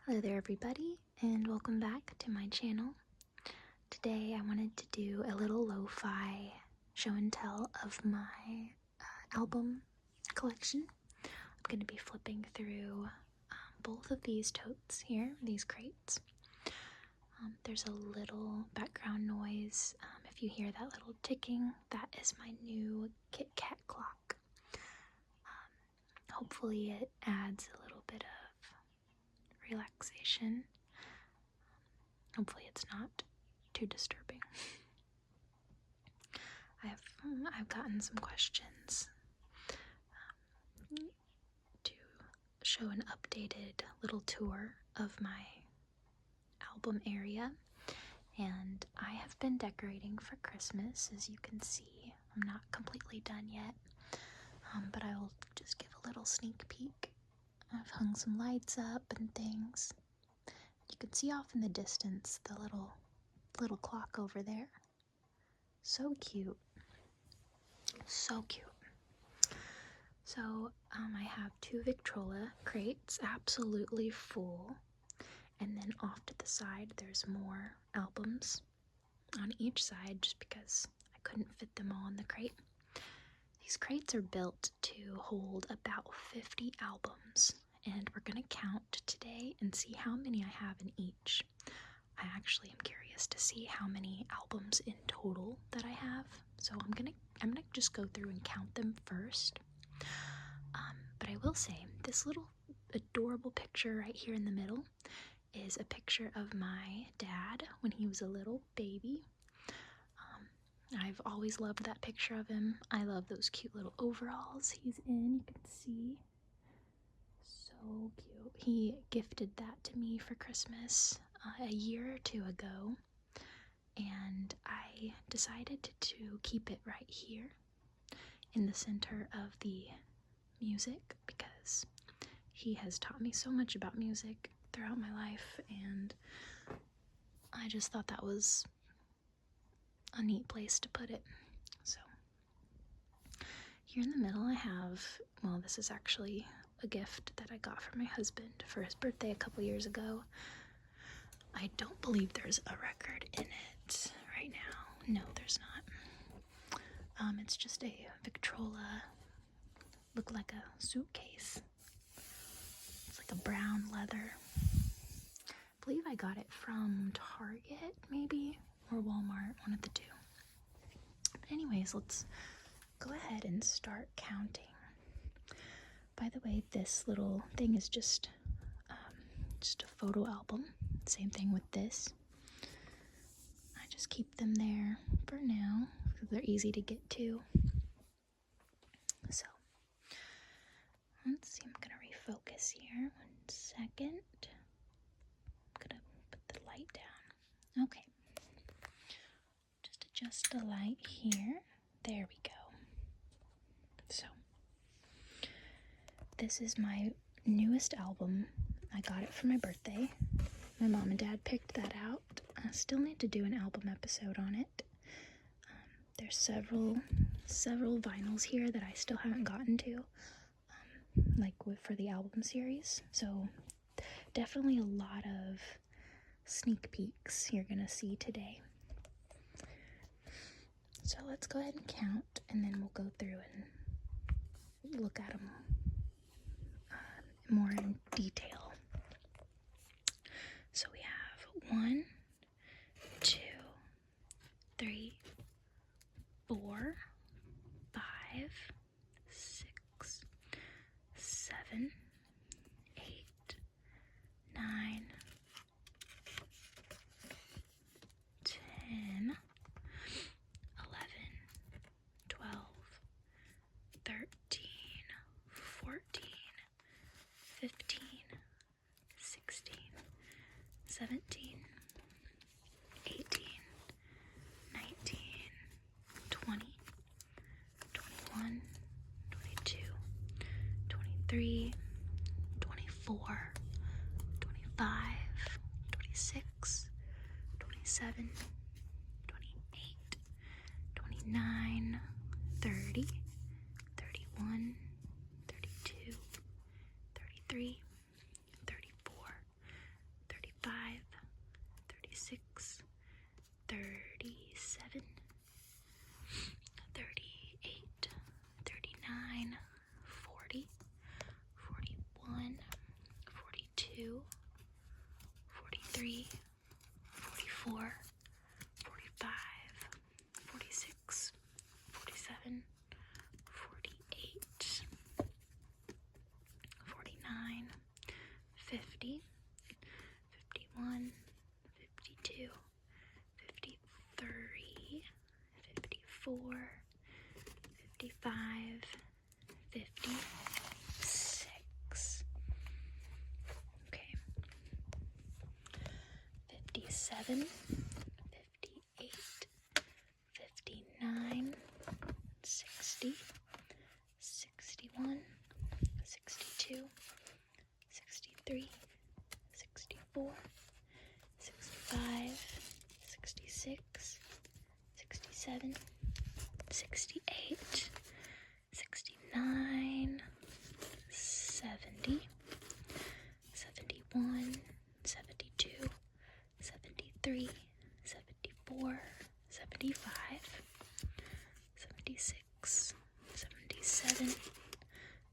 Hello there everybody, and welcome back to my channel. Today I wanted to do a little lo-fi show and tell of my album collection. I'm going to be flipping through both of these totes here, these crates. There's a little background noise. If you hear that little ticking, that is my new Kit Kat clock. Hopefully it adds a little bit of relaxation. Hopefully it's not too disturbing. I've gotten some questions to show an updated little tour of my album area, and I have been decorating for Christmas. As you can see, I'm not completely done yet, but I will just give a little sneak peek. I've hung some lights up and things. You can see off in the distance the little clock over there. So cute. So cute. So I have two Victrola crates absolutely full, and then off to the side there's more albums on each side just because I couldn't fit them all in the crate. These crates are built to hold about 50 albums, and we're going to count today and see how many I have in each. I actually am curious to see how many albums in total that I have, so I'm gonna just go through and count them first. But I will say, this little adorable picture right here in the middle is a picture of my dad when he was a little baby. I've always loved that picture of him. I love those cute little overalls he's in, you can see. So cute. He gifted that to me for Christmas a year or two ago, and I decided to keep it right here in the center of the music because he has taught me so much about music throughout my life, and I just thought that was a neat place to put it. So here in the middle I have, well, this is actually a gift that I got from my husband for his birthday a couple years ago. I don't believe there's a record in it right now. No, there's not. It's just a Victrola, look like a suitcase. It's like a brown leather. I believe I got it from Target, maybe, or Walmart, one of the two. But anyways, let's go ahead and start counting. By the way, this little thing is just a photo album. Same thing with this. I just keep them there for now because they're easy to get to. So let's see, I'm gonna refocus here. 1 second. I'm gonna put the light down. Okay. Just adjust the light here. There we go. So this is my newest album. I got it for my birthday. My mom and dad picked that out. I still need to do an album episode on it. There's several vinyls here that I still haven't gotten to, for the album series. So definitely a lot of sneak peeks you're gonna see today. So let's go ahead and count, and then we'll go through and look at them more in detail. So we have 1, 2, 3, 4, 5, 6, 7, 8, 9, 10, 11, 12, 13, 14, 15, 16, 17, 18, 19, 20, 21, 22, 23, 24, 25, 26, 27, 28, 29, 30, 31, 32, 33, 34, 36, 37, 38, 39, 40, 41, 42, 43, 44, 45, 46, 47, 48, 49, 50, 51, 52, 53, 54, 55, 56. Okay. 57, 58, 59, 60, 61, 62, 63, 64, 65, 66, 67, 68, 69, 70, 71, 72, 73, 74, 75, 76, 77,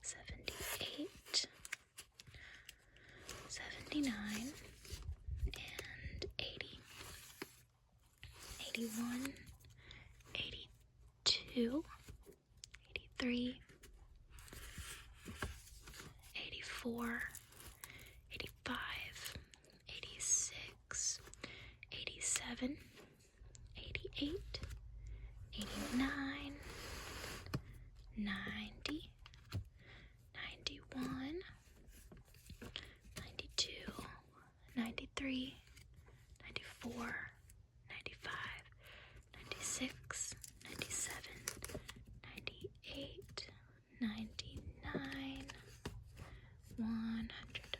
78, 79, and 80, 81, 82, 83, 84, 85, 86, 87, 88, 89, 90, 91, 92, 93, 94, 95, 96, 97, 98, 99, 100,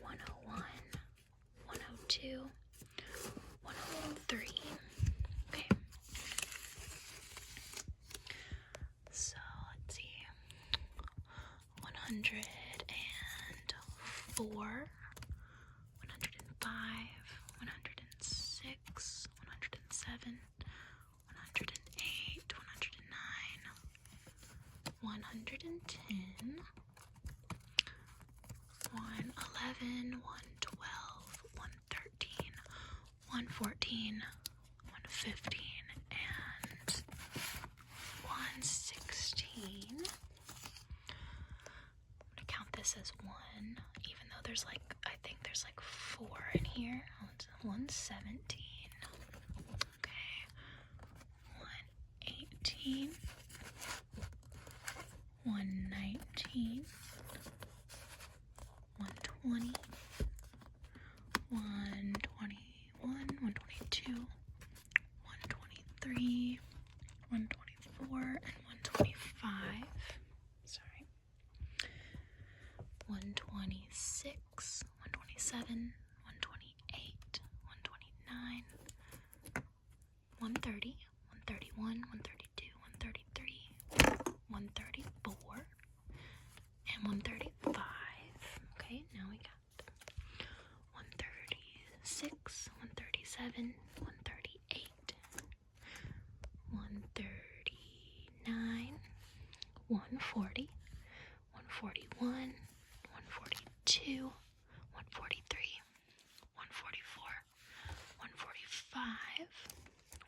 101, 102, 103. Okay. So let's see. 104, 105, 106, 107, 108, 109, 110, 111, 112, 113, 114, 115, and 116. I'm gonna count this as one, even though there's like, I think there's like 4 in here. 117. Okay. 118. 119. 120. 121. 122. 123. 124 and 125. Sorry. 126, 127, 128, 129, 130, 131, 132, 133, 134, and 135. Okay, now we got 136, 137, 138, 139, 140, 141, 142, 143, 144, 145,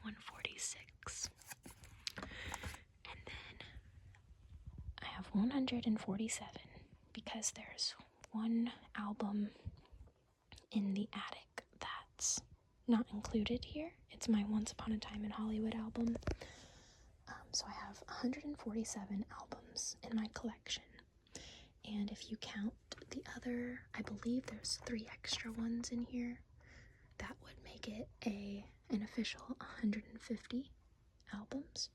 146. And then I have 147 because there's one album in the attic that's not included here. It's my Once Upon a Time in Hollywood album. So I have 147 albums in my collection. And if you count the other, I believe there's 3 extra ones in here, that would make it an official 150 albums.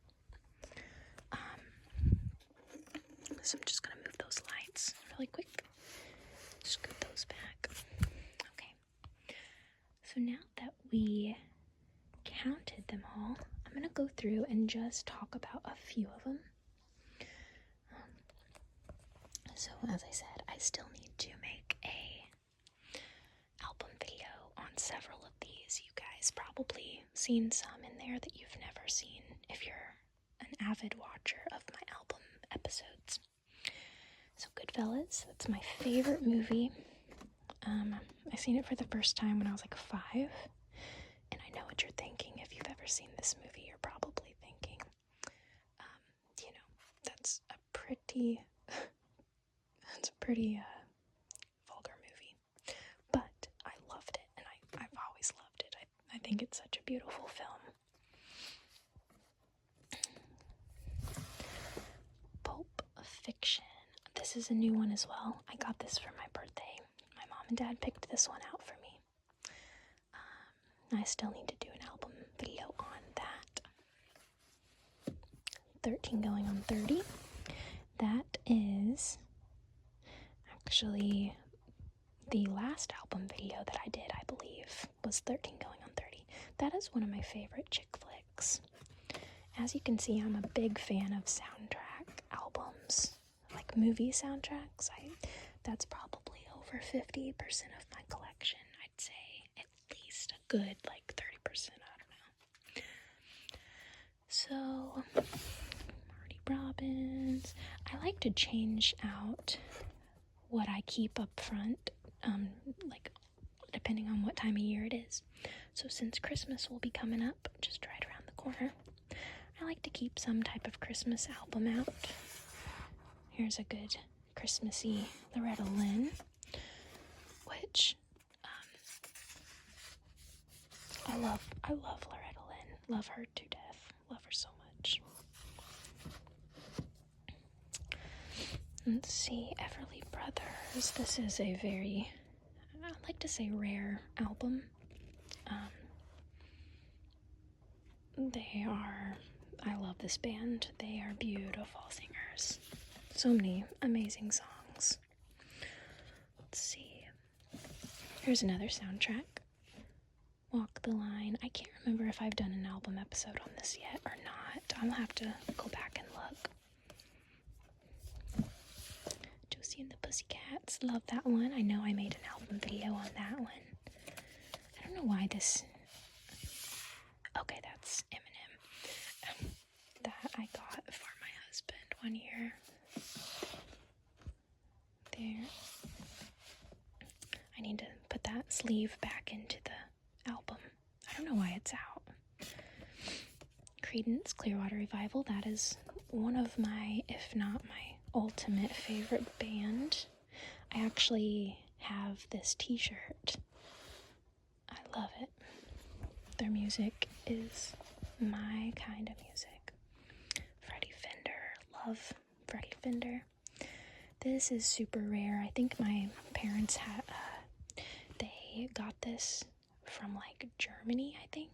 So I'm just gonna move those lights really quick. Scoot those back. Okay. So now that we counted them all, I'm gonna go through and just talk about a few of them. So as I said, I still need to make a album video on several of seen some in there that you've never seen if you're an avid watcher of my album episodes. So Goodfellas, that's my favorite movie. I seen it for the first time when I was like 5, and I know what you're thinking. If you've ever seen this movie, you're probably thinking, that's a pretty vulgar movie. But I loved it, and I've always loved it. I think it's such a beautiful film. Pulp Fiction. This is a new one as well. I got this for my birthday. My mom and dad picked this one out for me. I still need to do an album video on that. 13 going on 30. That is actually the last album video that I did, I believe, was 13 going on 30. That is one of my favorite chick flicks. As you can see, I'm a big fan of soundtrack albums, like movie soundtracks. That's probably over 50% of my collection. I'd say at least a good, 30%, I don't know. So, Marty Robbins. I like to change out what I keep up front, depending on what time of year it is. So since Christmas will be coming up, just right around the corner, I like to keep some type of Christmas album out. Here's a good Christmassy Loretta Lynn, which I love Loretta Lynn. Love her to death. Love her so much. Let's see, Everly Brothers. This is a very, I'd like to say, rare album. I love this band. They are beautiful singers. So many amazing songs. Let's see. Here's another soundtrack. Walk the Line. I can't remember if I've done an album episode on this yet or not. I'll have to go back and look. Josie and the Pussycats. Love that one. I know I made an album video on that one. I don't know why this... Okay, that's Eminem. That I got for my husband one year. There. I need to put that sleeve back into the album. I don't know why it's out. Creedence Clearwater Revival. That is one of my, if not my ultimate favorite band. I actually have this t-shirt. I love it. Their music is my kind of music. Freddie Fender. Love Freddie Fender. This is super rare. I think my parents had, they got this from Germany, I think.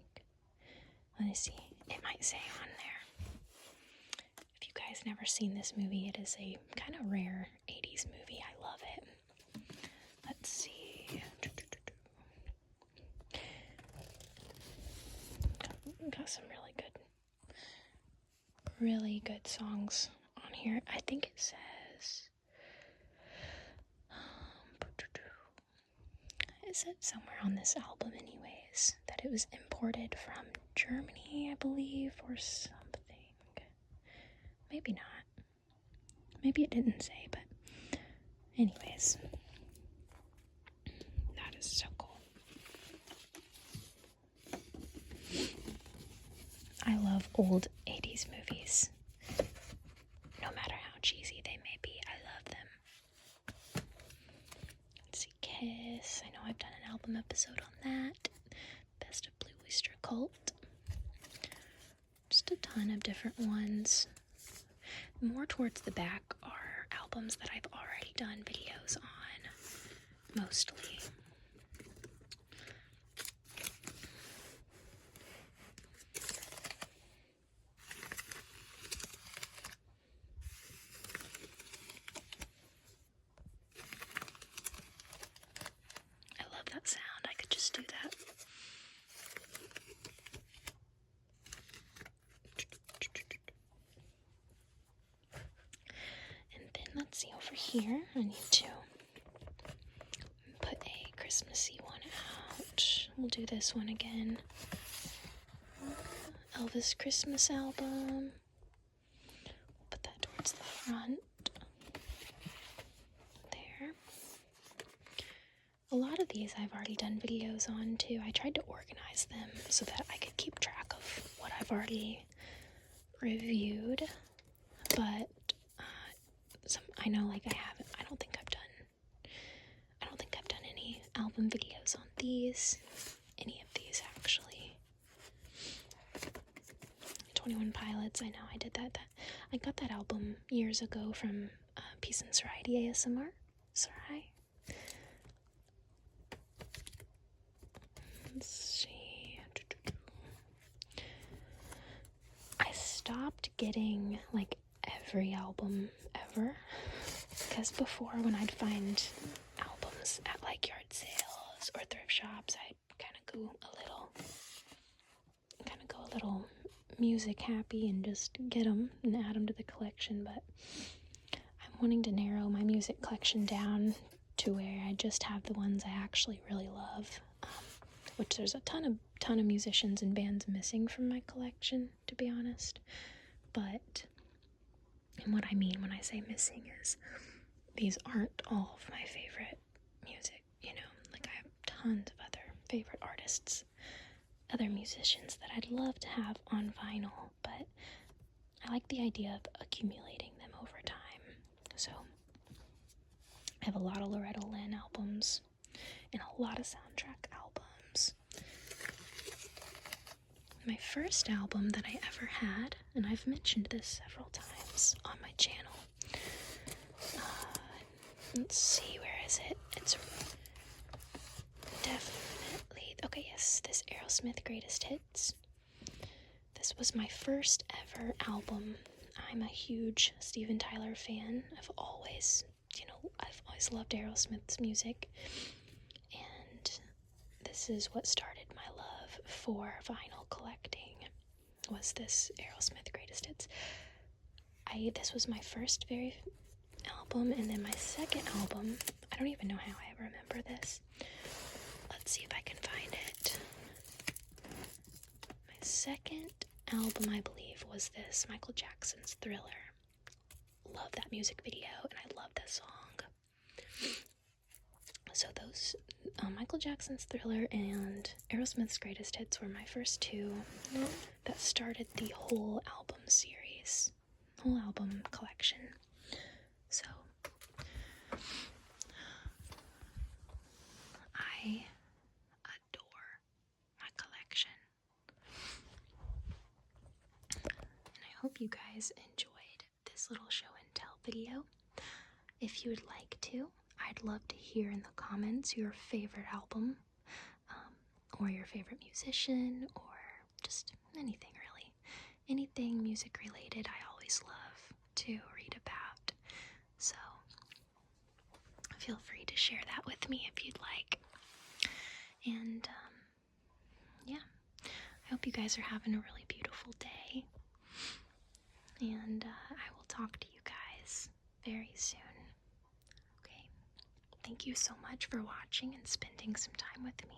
Let me see. It might say on there. If you guys never seen this movie, it is a kind of rare 80s movie. I love it. Let's see. Got some really good songs on here. I think it says, it said somewhere on this album anyways, that it was imported from Germany, I believe, or something. Maybe not. Maybe it didn't say, but anyways. That is so cool. I love old 80s movies. No matter how cheesy they may be, I love them. Let's see, Kiss. I know I've done an album episode on that. Best of Blue Oyster Cult. Just a ton of different ones. More towards the back are albums that I've already done videos on, mostly. That sound, I could just do that. And then let's see over here, I need to put a Christmassy one out. We'll do this one again. Elvis Christmas album. Put that towards the front. There. A lot of these I've already done videos on too. I tried to organize them so that I could keep track of what I've already reviewed, but I know like I don't think I've done any album videos on any of these actually. 21 Pilots, I know I did that. I got that album years ago from Peace and Serenity ASMR. Sorry. Let's see. I stopped getting like every album ever, because before, when I'd find albums at like yard sales or thrift shops, I'd kind of go a little music happy and just get them and add them to the collection. But I'm wanting to narrow my music collection down to where I just have the ones I actually really love, which there's a ton of musicians and bands missing from my collection, to be honest. But, and what I mean when I say missing is these aren't all of my favorite music, you know, like I have tons of other favorite artists, other musicians that I'd love to have on vinyl, but I like the idea of accumulating them over time. So I have a lot of Loretta Lynn albums and a lot of soundtrack albums. My first album that I ever had, and I've mentioned this several times on my channel, let's see, where is it? It's definitely, okay, yes, this Aerosmith Greatest Hits. This was my first ever album. I'm a huge Steven Tyler fan. I've always loved Aerosmith's music, and this is what started my love for vinyl collecting, was this Aerosmith Greatest Hits. This was my first very album, and then my second album, I don't even know how I remember this. Let's see if I can find it. My second album, I believe, was this Michael Jackson's Thriller. Love that music video, and I love that song. So those, Michael Jackson's Thriller and Aerosmith's Greatest Hits were my first two that started the whole album series, whole album collection. So I adore my collection, and I hope you guys enjoyed this little show and tell video. If you would like to, I'd love to hear in the comments your favorite album, or your favorite musician, or just anything really. Anything music related I always love to read about. So feel free to share that with me if you'd like. And yeah, I hope you guys are having a really beautiful day. And I will talk to you guys very soon. Okay, thank you so much for watching and spending some time with me.